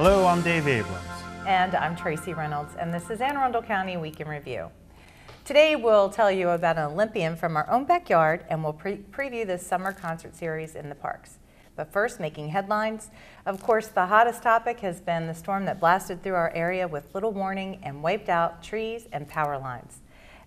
Hello, I'm Dave Abrams. And I'm Tracy Reynolds, and this is Anne Arundel County Week in Review. Today we'll tell you about an Olympian from our own backyard, and we'll preview this summer concert series in the parks. But first, making headlines. Of course, the hottest topic has been the storm that blasted through our area with little warning and wiped out trees and power lines.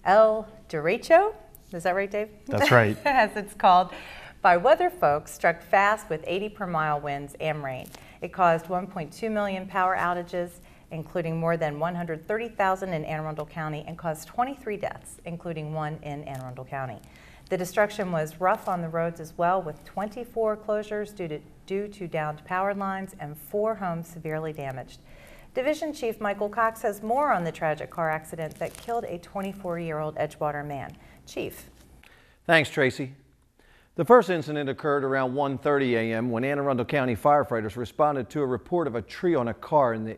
El Derecho, is that right, Dave? That's right. As it's called, by weather folks, struck fast with 80 per mile winds and rain. It caused 1.2 million power outages, including more than 130,000 in Anne Arundel County, and caused 23 deaths, including one in Anne Arundel County. The destruction was rough on the roads as well, with 24 closures due to downed power lines and 4 homes severely damaged. Division Chief Michael Cox has more on the tragic car accident that killed a 24-year-old Edgewater man. Chief. Thanks, Tracy. The first incident occurred around 1:30 a.m. when Anne Arundel County firefighters responded to a report of a tree on a car in the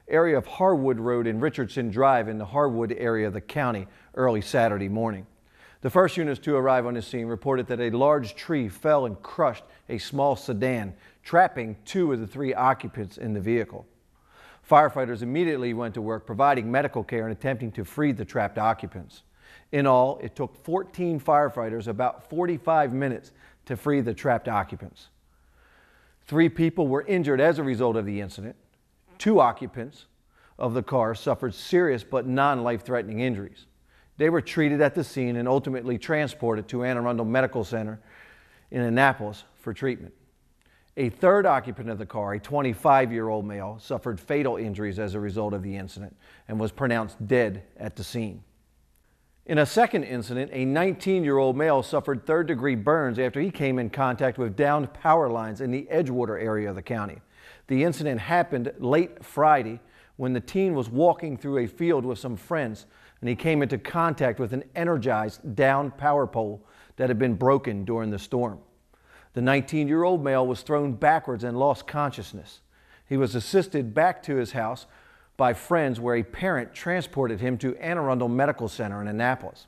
area of Harwood Road and Richardson Drive in the Harwood area of the county early Saturday morning. The first units to arrive on the scene reported that a large tree fell and crushed a small sedan, trapping 2 of the 3 occupants in the vehicle. Firefighters immediately went to work providing medical care and attempting to free the trapped occupants. In all, it took 14 firefighters about 45 minutes to free the trapped occupants. 3 people were injured as a result of the incident. 2 occupants of the car suffered serious but non-life-threatening injuries. They were treated at the scene and ultimately transported to Anne Arundel Medical Center in Annapolis for treatment. A 3rd occupant of the car, a 25-year-old male, suffered fatal injuries as a result of the incident and was pronounced dead at the scene. In a second incident, a 19-year-old male suffered 3rd-degree burns after he came in contact with downed power lines in the Edgewater area of the county. The incident happened late Friday when the teen was walking through a field with some friends, and he came into contact with an energized downed power pole that had been broken during the storm. The 19-year-old male was thrown backwards and lost consciousness. He was assisted back to his house by friends, where a parent transported him to Anne Arundel Medical Center in Annapolis.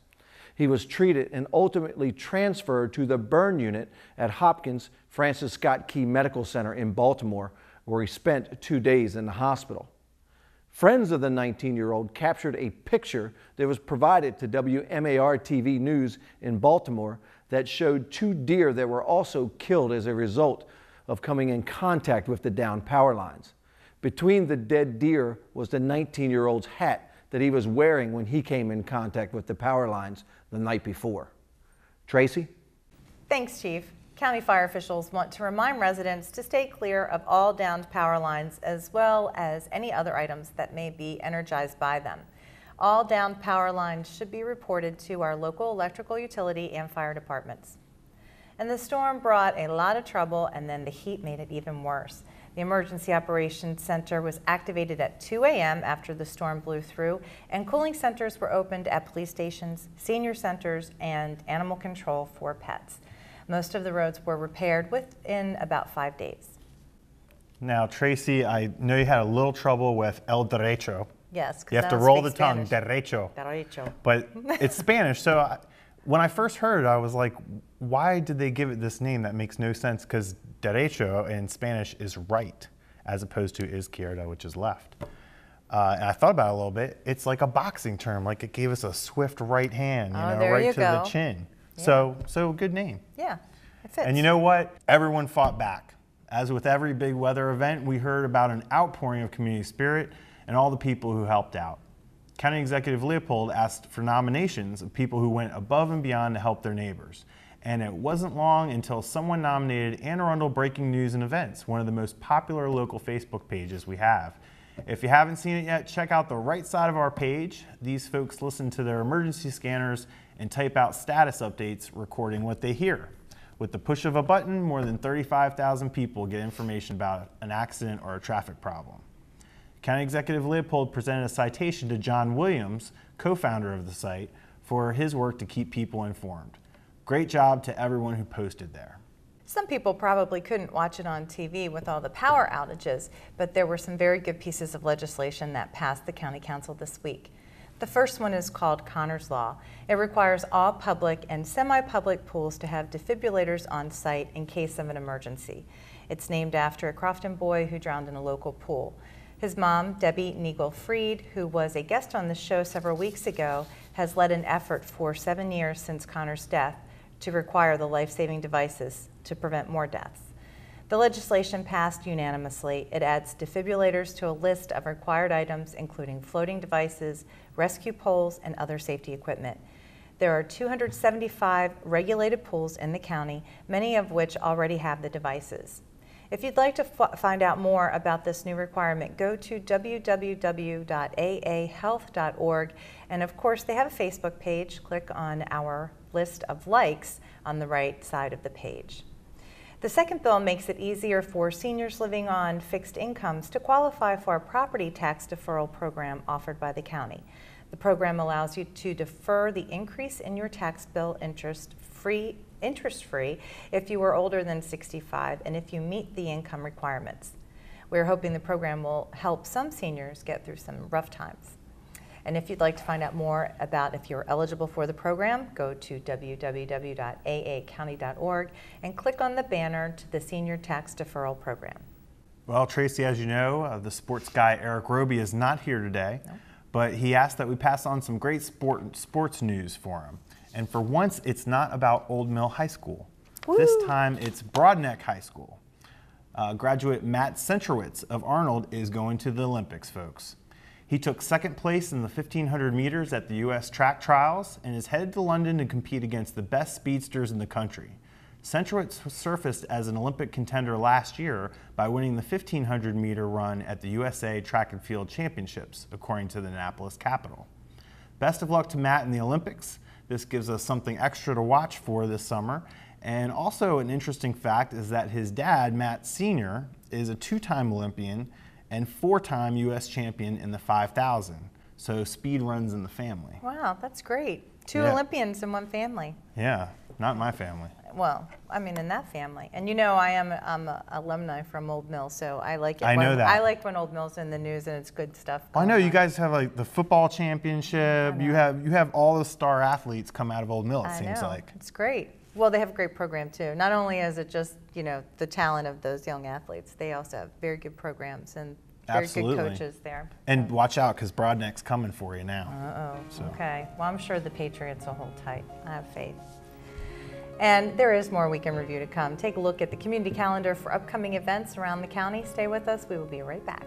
He was treated and ultimately transferred to the burn unit at Hopkins Francis Scott Key Medical Center in Baltimore, where he spent 2 days in the hospital. Friends of the 19-year-old captured a picture that was provided to WMAR-TV News in Baltimore that showed 2 deer that were also killed as a result of coming in contact with the downed power lines. Between the dead deer was the 19-year-old's hat that he was wearing when he came in contact with the power lines the night before. Tracy? Thanks, Chief. County fire officials want to remind residents to stay clear of all downed power lines as well as any other items that may be energized by them. All downed power lines should be reported to our local electrical utility and fire departments. And the storm brought a lot of trouble, and then the heat made it even worse. The Emergency Operations Center was activated at 2 a.m. after the storm blew through, and cooling centers were opened at police stations, senior centers, and animal control for pets. Most of the roads were repaired within about 5 days. Now, Tracy, I know you had a little trouble with El Derecho. Yes, because you have to roll the tongue, Derecho. Derecho. But it's Spanish, so when I first heard it, I was like, why did they give it this name? That makes no sense, because derecho in Spanish is right, as opposed to izquierda, which is left. And I thought about it a little bit. It's like a boxing term, like it gave us a swift right hand, right to the chin. Yeah. So good name. Yeah, it fits. And you know what? Everyone fought back. As with every big weather event, we heard about an outpouring of community spirit and all the people who helped out. County Executive Leopold asked for nominations of people who went above and beyond to help their neighbors. And it wasn't long until someone nominated Anne Arundel Breaking News and Events, one of the most popular local Facebook pages we have. If you haven't seen it yet, check out the right side of our page. These folks listen to their emergency scanners and type out status updates recording what they hear. With the push of a button, more than 35,000 people get information about an accident or a traffic problem. County Executive Leopold presented a citation to John Williams, co-founder of the site, for his work to keep people informed. Great job to everyone who posted there. Some people probably couldn't watch it on TV with all the power outages, but there were some very good pieces of legislation that passed the County Council this week. The first one is called Connor's Law. It requires all public and semi-public pools to have defibrillators on site in case of an emergency. It's named after a Crofton boy who drowned in a local pool. His mom, Debbie Neagle-Freed, who was a guest on the show several weeks ago, has led an effort for 7 years since Connor's death to require the life-saving devices to prevent more deaths. The legislation passed unanimously. It adds defibrillators to a list of required items, including floating devices, rescue poles, and other safety equipment. There are 275 regulated pools in the county, many of which already have the devices. If you'd like to find out more about this new requirement, go to www.aahealth.org. And of course, they have a Facebook page. Click on our list of likes on the right side of the page. The second bill makes it easier for seniors living on fixed incomes to qualify for a property tax deferral program offered by the county. The program allows you to defer the increase in your tax bill interest-free if you are older than 65 and if you meet the income requirements. We're hoping the program will help some seniors get through some rough times. And if you'd like to find out more about if you're eligible for the program, go to www.aacounty.org and click on the banner to the Senior Tax Deferral Program. Well, Tracy, as you know, the sports guy Eric Roby is not here today, but he asked that we pass on some great sports news for him. And for once, it's not about Old Mill High School. Woo! This time, it's Broadneck High School. Graduate Matt Centrowitz of Arnold is going to the Olympics, folks. He took second place in the 1,500 meters at the U.S. track trials and is headed to London to compete against the best speedsters in the country. Centrowitz surfaced as an Olympic contender last year by winning the 1,500 meter run at the USA Track and Field Championships, according to the Annapolis Capital. Best of luck to Matt in the Olympics. This gives us something extra to watch for this summer. And also an interesting fact is that his dad, Matt Sr., is a two-time Olympian and four-time U.S. champion in the 5,000. So speed runs in the family. Wow, that's great. Two Olympians in one family. Yeah, not my family. Well, I mean, in that family. And you know, I'm an alumni from Old Mill, so I like it. I know that. I like when Old Mill's in the news and it's good stuff. Well, I know you guys have like the football championship. You have all the star athletes come out of Old Mill, it seems like. It's great. Well, they have a great program too. Not only is it just, you know, the talent of those young athletes, they also have very good programs and very good coaches there. And watch out, because Broadneck's coming for you now. Okay. Well, I'm sure the Patriots will hold tight. I have faith. And there is more Weekend Review to come. Take a look at the community calendar for upcoming events around the county. Stay with us. We will be right back.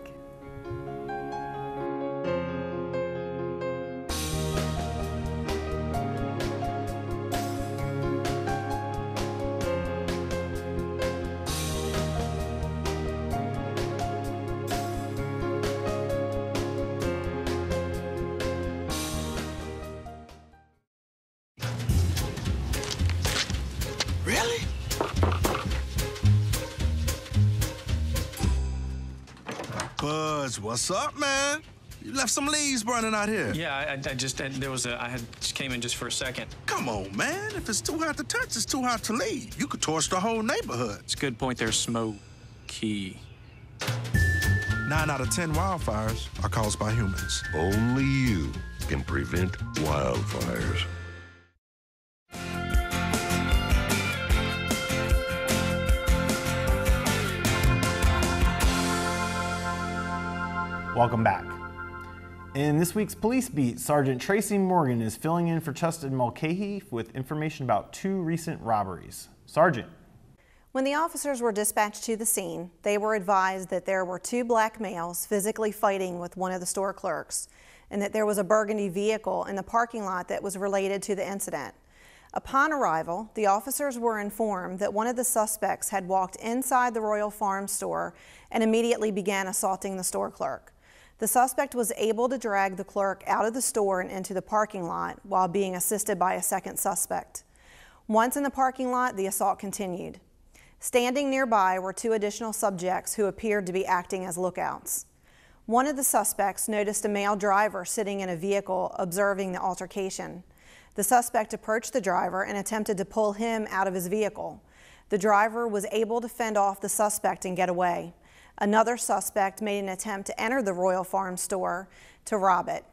Really? Buzz, what's up, man? You left some leaves burning out here. Yeah, I just came in just for a second. Come on, man. If it's too hot to touch, it's too hot to leave. You could torch the whole neighborhood. It's a good point there, Smokey. 9 out of 10 wildfires are caused by humans. Only you can prevent wildfires. Welcome back. In this week's Police Beat, Sergeant Tracy Morgan is filling in for Chustin Mulcahy with information about 2 recent robberies. Sergeant. When the officers were dispatched to the scene, they were advised that there were 2 black males physically fighting with one of the store clerks, and that there was a burgundy vehicle in the parking lot that was related to the incident. Upon arrival, the officers were informed that one of the suspects had walked inside the Royal Farm store and immediately began assaulting the store clerk. The suspect was able to drag the clerk out of the store and into the parking lot while being assisted by a second suspect. Once in the parking lot, the assault continued. Standing nearby were 2 additional subjects who appeared to be acting as lookouts. One of the suspects noticed a male driver sitting in a vehicle observing the altercation. The suspect approached the driver and attempted to pull him out of his vehicle. The driver was able to fend off the suspect and get away. Another suspect made an attempt to enter the Royal Farm store to rob it.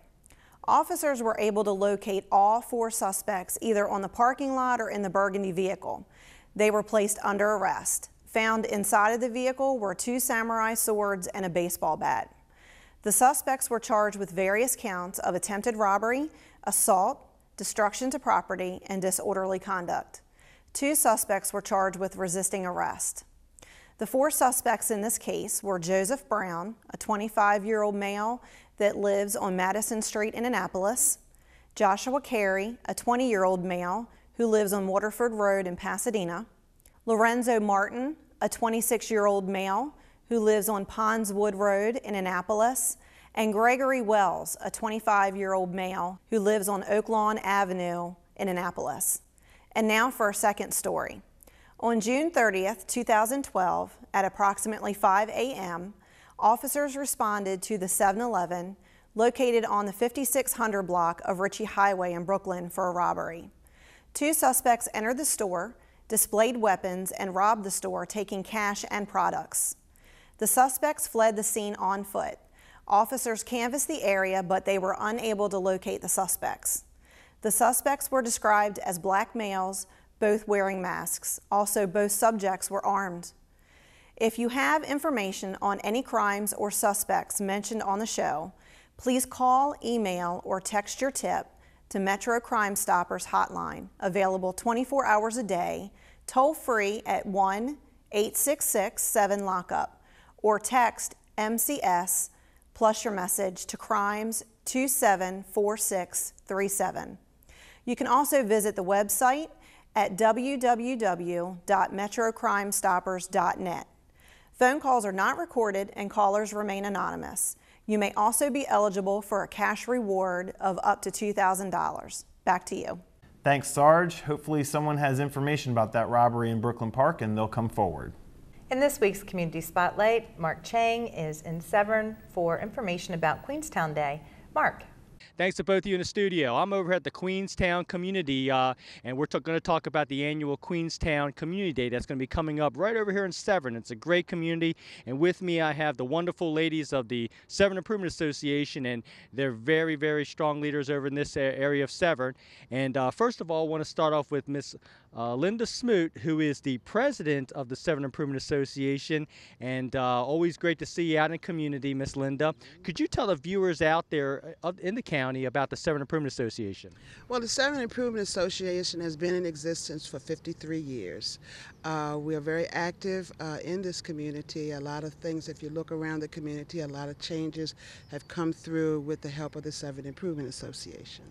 Officers were able to locate all 4 suspects either on the parking lot or in the burgundy vehicle. They were placed under arrest. Found inside of the vehicle were 2 samurai swords and a baseball bat. The suspects were charged with various counts of attempted robbery, assault, destruction to property, and disorderly conduct. 2 suspects were charged with resisting arrest. The 4 suspects in this case were Joseph Brown, a 25-year-old male that lives on Madison Street in Annapolis, Joshua Carey, a 20-year-old male who lives on Waterford Road in Pasadena, Lorenzo Martin, a 26-year-old male who lives on Pondswood Road in Annapolis, and Gregory Wells, a 25-year-old male who lives on Oaklawn Avenue in Annapolis. And now for our second story. On June 30th, 2012, at approximately 5 a.m., officers responded to the 7-Eleven located on the 5600 block of Ritchie Highway in Brooklyn for a robbery. 2 suspects entered the store, displayed weapons, and robbed the store, taking cash and products. The suspects fled the scene on foot. Officers canvassed the area, but they were unable to locate the suspects. The suspects were described as black males, both wearing masks. Also, both subjects were armed. If you have information on any crimes or suspects mentioned on the show, please call, email, or text your tip to Metro Crime Stoppers hotline, available 24 hours a day, toll-free at 1-866-7-LOCK-UP, or text MCS plus your message to crimes 274637. You can also visit the website at www.metrocrimestoppers.net. Phone calls are not recorded and callers remain anonymous. You may also be eligible for a cash reward of up to $2,000. Back to you. Thanks, Sarge. Hopefully someone has information about that robbery in Brooklyn Park and they'll come forward. In this week's Community Spotlight, Mark Chang is in Severn for information about Queenstown Day. Mark. Thanks to both of you in the studio. I'm over at the Queenstown Community, and we're going to talk about the annual Queenstown Community Day that's going to be coming up right over here in Severn. It's a great community, and with me I have the wonderful ladies of the Severn Improvement Association, and they're very, very strong leaders over in this area of Severn. And first of all, I want to start off with Miss Linda Smoot, who is the president of the Severn Improvement Association, and always great to see you out in the community, Miss Linda. Could you tell the viewers out there in the county about the Severn Improvement Association? Well, the Severn Improvement Association has been in existence for 53 years. We are very active in this community. A lot of things, if you look around the community, a lot of changes have come through with the help of the Severn Improvement Association.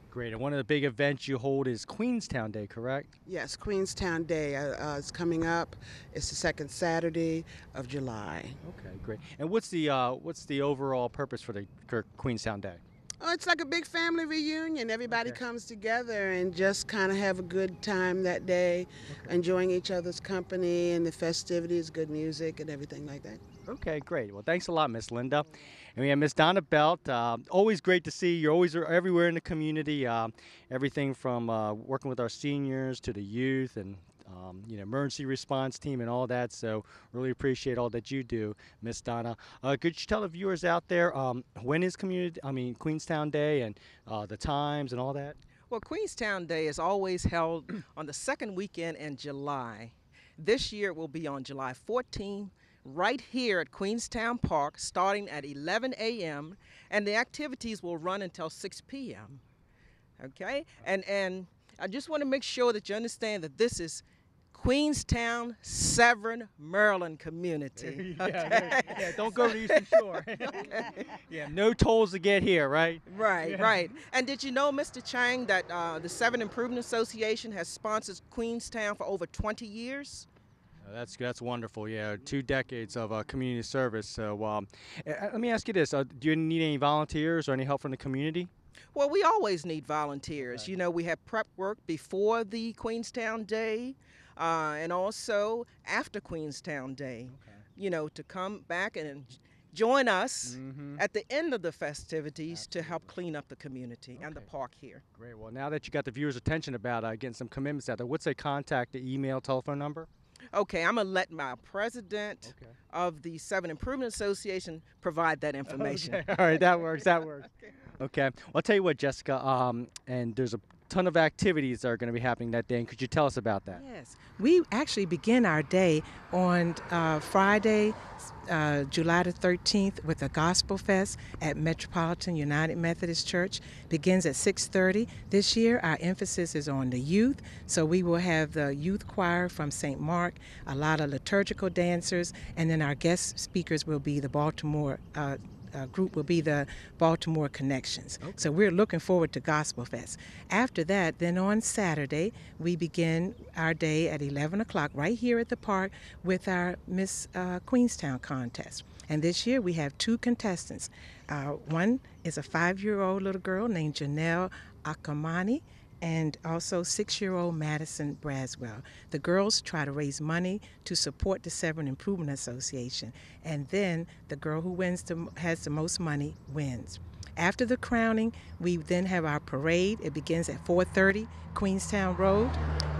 Great. And one of the big events you hold is Queenstown Day, correct? Yes, Queenstown Day is coming up. It's the second Saturday of July. Okay, great. And what's the overall purpose for the Queenstown Day? Oh, it's like a big family reunion. Everybody comes together and just kind of have a good time that day, enjoying each other's company and the festivities, good music and everything like that. Okay, great. Well, thanks a lot, Miss Linda. And we have Miss Donna Belt. Always great to see you. You're always everywhere in the community. Everything from working with our seniors to the youth and emergency response team and all that. So really appreciate all that you do, Miss Donna. Could you tell the viewers out there when is Queenstown Day and the times and all that? Well, Queenstown Day is always held on the second weekend in July. This year it will be on July 14th. Right here at Queenstown Park, starting at 11 a.m., and the activities will run until 6 p.m. Okay? And I just want to make sure that you understand that this is Queenstown, Severn, Maryland community. Yeah, don't go to Eastern Shore. Yeah, no tolls to get here, right? Right, right. And did you know, Mr. Chang, that the Severn Improvement Association has sponsored Queenstown for over 20 years? That's wonderful. Yeah, 2 decades of community service. So let me ask you this: do you need any volunteers or any help from the community? Well, we always need volunteers. Right. You know, we have prep work before the Queenstown Day, and also after Queenstown Day. Okay. You know, to come back and join us at the end of the festivities to help clean up the community and the park here. Great. Well, now that you got the viewers' attention about getting some commitments out there, what's a contact, the email, telephone number? Okay, I'm going to let my president of the Severn Improvement Association provide that information. Okay. All right, that works. Okay. Well, I'll tell you what, Jessica, and there's a ton of activities that are going to be happening that day. And could you tell us about that? Yes, we actually begin our day on Friday, July the 13th with a Gospel Fest at Metropolitan United Methodist Church. Begins at 6:30. This year our emphasis is on the youth, so we will have the youth choir from St. Mark, a lot of liturgical dancers, and then our guest speakers will be the Baltimore group will be the Baltimore Connections. Okay. So we're looking forward to Gospel Fest. After that, then on Saturday, we begin our day at 11 o'clock right here at the park with our Miss Queenstown contest. And this year we have 2 contestants. One is a 5-year-old little girl named Janelle Akamani, and also 6-year-old Madison Braswell. The girls try to raise money to support the Severn Improvement Association, and then the girl who has the most money wins. After the crowning, we then have our parade. It begins at 4:30, Queenstown Road.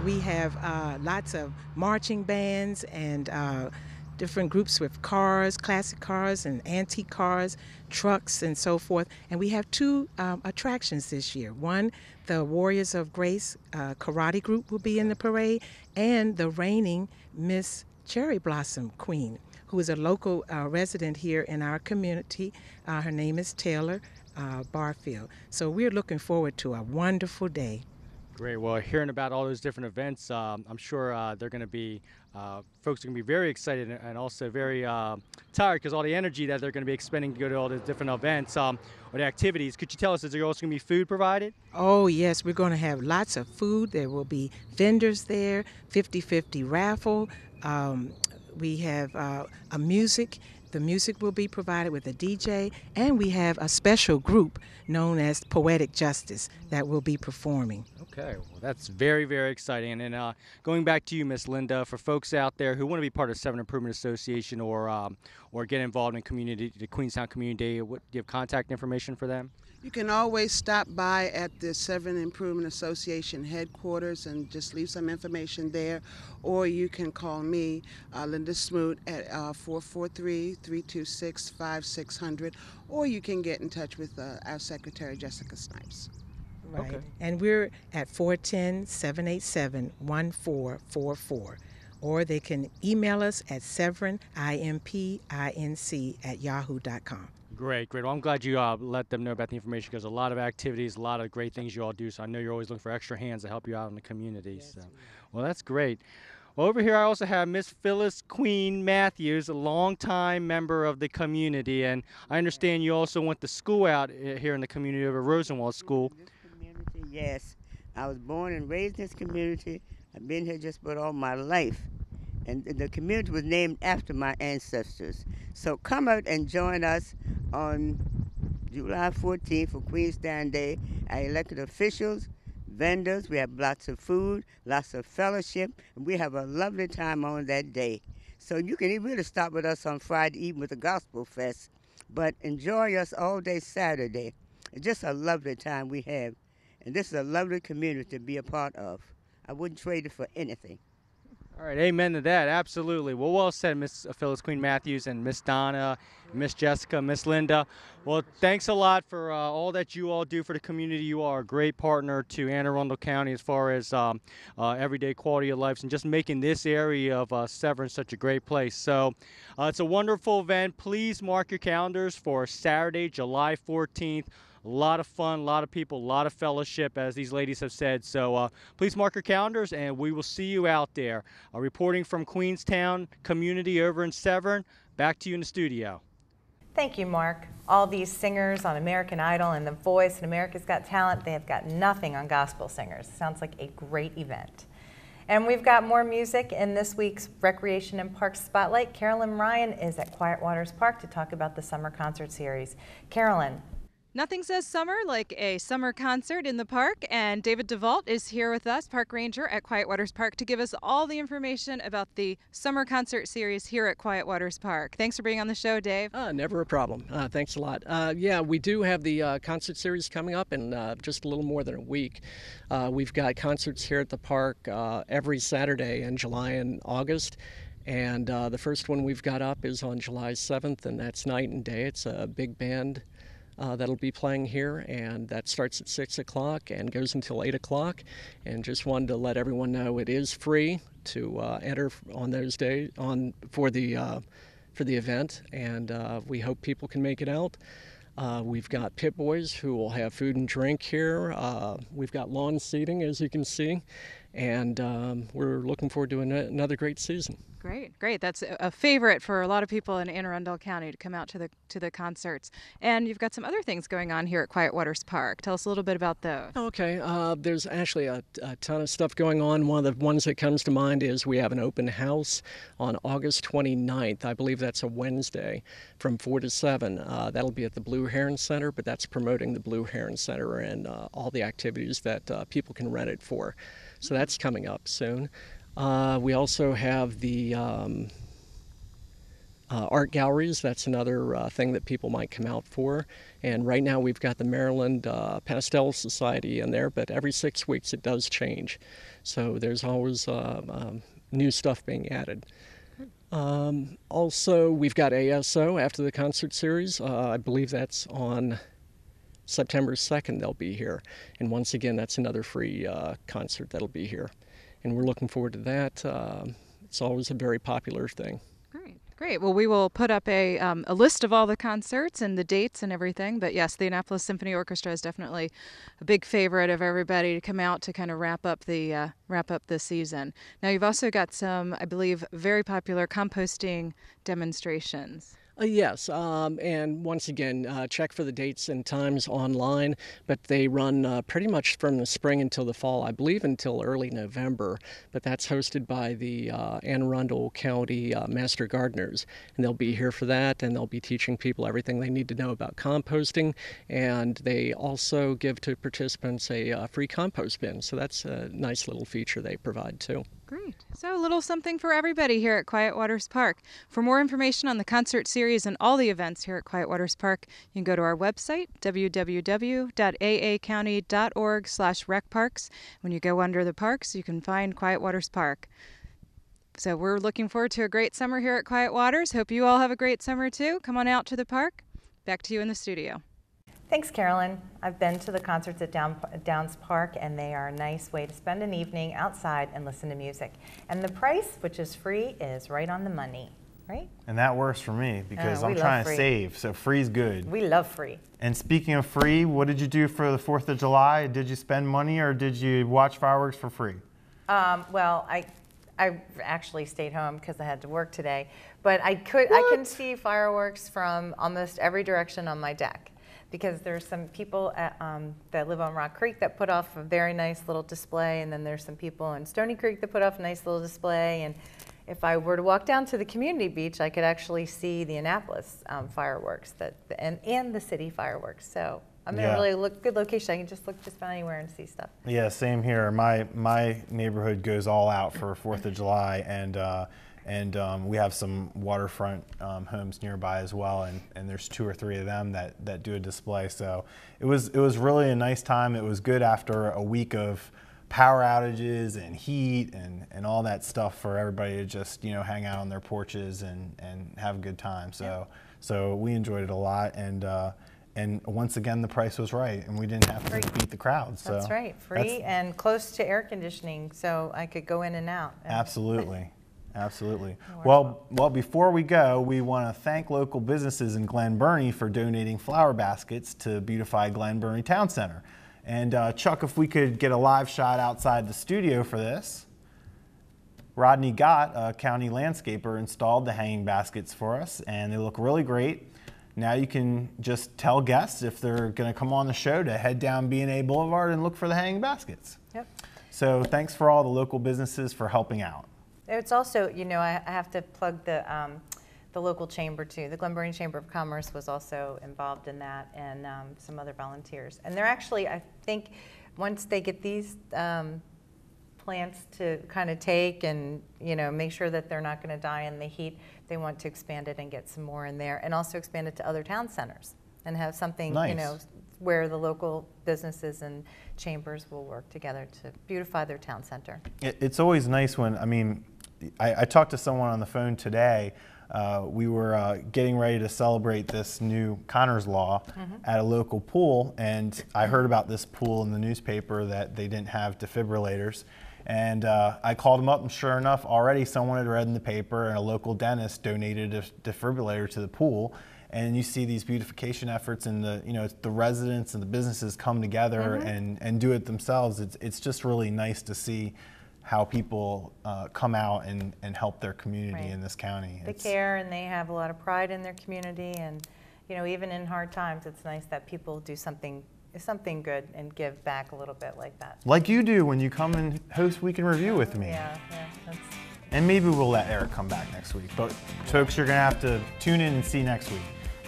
We have lots of marching bands and different groups with cars, classic cars and antique cars, trucks and so forth. And we have 2 attractions this year. One, the Warriors of Grace karate group will be in the parade, and the reigning Miss Cherry Blossom Queen, who is a local resident here in our community. Her name is Taylor Barfield. So we're looking forward to a wonderful day. Great. Well, hearing about all those different events, I'm sure they're going to be, folks are going to be very excited and also very tired because all the energy that they're going to be expending to go to all the different events or the activities. Could you tell us, is there also going to be food provided? Oh, yes. We're going to have lots of food. There will be vendors there, 50-50 raffle. We have a music. The music will be provided with a DJ, and we have a special group known as Poetic Justice that will be performing. Okay, well, that's very, very exciting. And then going back to you, Miss Linda, for folks out there who want to be part of the Severn Improvement Association or get involved in community, the Queenstown Community Day, do you have contact information for them? You can always stop by at the Severn Improvement Association headquarters and just leave some information there, or you can call me, Linda Smoot, at 443-326-5600, or you can get in touch with our Secretary, Jessica Snipes. Right. Okay. And we're at 410-787-1444. Or they can email us at severimpinc@yahoo.com. Great, great. Well, I'm glad you let them know about the information because a lot of activities, a lot of great things you all do. So I know you're always looking for extra hands to help you out in the community. Yes, so, well, that's great. Well, over here I also have Miss Phyllis Queen Matthews, a longtime member of the community, and I understand you also went to school out here in the community over Rosenwald School. Yes, I was born and raised in this community. I've been here just about all my life. And the community was named after my ancestors. So come out and join us on July 14th for Queenstown Day. Our elected officials, vendors, we have lots of food, lots of fellowship, and we have a lovely time on that day. So you can really stop with us on Friday evening with the Gospel Fest, but enjoy us all day Saturday. It's just a lovely time we have. And this is a lovely community to be a part of. I wouldn't trade it for anything. All right, amen to that, absolutely. Well said, Miss Phyllis Queen Matthews and Miss Donna, Miss Jessica, Miss Linda. Well, thanks a lot for all that you all do for the community. You are a great partner to Anne Arundel County as far as everyday quality of life and just making this area of Severn such a great place. So it's a wonderful event. Please mark your calendars for Saturday, July 14th. A lot of fun, a lot of people, a lot of fellowship, as these ladies have said. So please mark your calendars, and we will see you out there. Reporting from Queenstown Community over in Severn, back to you in the studio. Thank you, Mark. All these singers on American Idol and The Voice and America's Got Talent, they have got nothing on gospel singers. Sounds like a great event. And we've got more music in this week's Recreation and Parks Spotlight. Carolyn Ryan is at Quiet Waters Park to talk about the summer concert series. Carolyn. Nothing says summer like a summer concert in the park, and David DeVault is here with us, Park Ranger at Quiet Waters Park, to give us all the information about the summer concert series here at Quiet Waters Park. Thanks for being on the show, Dave. Never a problem. Thanks a lot. Yeah, we do have the concert series coming up in just a little more than a week. We've got concerts here at the park every Saturday in July and August. And the first one we've got up is on July 7th, and that's night and day. It's a big band that'll be playing here, and that starts at 6 o'clock and goes until 8 o'clock. And just wanted to let everyone know it is free to enter on those days for the event, and we hope people can make it out. We've got pit boys who will have food and drink here. We've got lawn seating, as you can see, and we're looking forward to another great season. Great, great. That's a favorite for a lot of people in Anne Arundel County to come out to the concerts. And you've got some other things going on here at Quiet Waters Park. Tell us a little bit about those. Okay, there's actually a ton of stuff going on. One of the ones that comes to mind is we have an open house on August 29th. I believe that's a Wednesday from 4 to 7. That'll be at the Blue Heron Center, but that's promoting the Blue Heron Center and all the activities that people can rent it for. So that's coming up soon. We also have the art galleries. That's another thing that people might come out for. And right now we've got the Maryland Pastel Society in there, but every 6 weeks it does change. So there's always new stuff being added. Also, we've got ASO after the concert series. I believe that's on September 2nd they'll be here. And once again, that's another free concert that'll be here. And we're looking forward to that. It's always a very popular thing. Great, great. Well, we will put up a list of all the concerts and the dates and everything. But yes, the Annapolis Symphony Orchestra is definitely a big favorite of everybody to come out to kind of wrap up the season. Now, you've also got some, I believe, very popular composting demonstrations. Yes, and once again, check for the dates and times online, but they run pretty much from the spring until the fall, I believe until early November, but that's hosted by the Anne Arundel County Master Gardeners, and they'll be here for that, and they'll be teaching people everything they need to know about composting, and they also give to participants a free compost bin, so that's a nice little feature they provide too. Great. So a little something for everybody here at Quiet Waters Park. For more information on the concert series and all the events here at Quiet Waters Park, you can go to our website, www.aacounty.org/recparks. When you go under the parks, you can find Quiet Waters Park. So we're looking forward to a great summer here at Quiet Waters. Hope you all have a great summer too. Come on out to the park. Back to you in the studio. Thanks, Carolyn. I've been to the concerts at Downs Park, and they are a nice way to spend an evening outside and listen to music. And the price, which is free, is right on the money, right? And that works for me because I'm trying to save, so free's good. We love free. And speaking of free, what did you do for the 4th of July? Did you spend money or did you watch fireworks for free? Well, I actually stayed home because I had to work today, but I can see fireworks from almost every direction on my deck, because there's some people that live on Rock Creek that put off a very nice little display, and then there's some people in Stony Creek that put off a nice little display. And if I were to walk down to the community beach, I could actually see the Annapolis fireworks and the city fireworks. So I'm in a really good location. I can just look just about anywhere and see stuff. Yeah, same here. My neighborhood goes all out for 4th of July, and we have some waterfront homes nearby as well, and there's 2 or 3 of them that do a display. So it was really a nice time. It was good after a week of power outages and heat and all that stuff for everybody to just hang out on their porches and have a good time. So we enjoyed it a lot, and once again the price was right, and we didn't have to beat the crowd. So that's right, free and close to air conditioning, so I could go in and out. Absolutely. Absolutely. Well, before we go, we want to thank local businesses in Glen Burnie for donating flower baskets to beautify Glen Burnie Town Center. And Chuck, if we could get a live shot outside the studio for this. Rodney Gott, a county landscaper, installed the hanging baskets for us, and they look really great. Now you can just tell guests if they're going to come on the show to head down B&A Boulevard and look for the hanging baskets. Yep. So thanks for all the local businesses for helping out. It's also, I have to plug the local chamber too. The Glen Burnie Chamber of Commerce was also involved in that, and some other volunteers. And they're actually, I think, once they get these plants to kind of take and make sure that they're not going to die in the heat, they want to expand it and get some more in there, and also expand it to other town centers and have something where the local businesses and chambers will work together to beautify their town center. It's always nice when, I talked to someone on the phone today we were getting ready to celebrate this new Connors Law at a local pool, and I heard about this pool in the newspaper that they didn't have defibrillators. And I called them up, and sure enough, already someone had read in the paper, and a local dentist donated a defibrillator to the pool. And you see these beautification efforts, and the residents and the businesses come together and do it themselves. It's just really nice to see how people come out and help their community in this county. They care, and they have a lot of pride in their community, and even in hard times, it's nice that people do something good and give back a little bit like that. Like you do when you come and host Week in Review with me. Yeah. And maybe we'll let Eric come back next week. But folks, you're gonna have to tune in and see next week.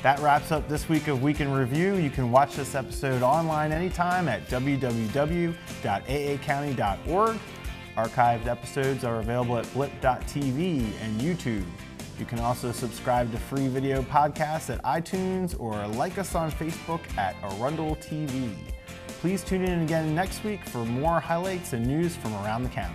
That wraps up this week of Week in Review. You can watch this episode online anytime at www.aacounty.org. Archived episodes are available at blip.tv and YouTube. You can also subscribe to free video podcasts at iTunes or like us on Facebook at Arundel TV. Please tune in again next week for more highlights and news from around the county.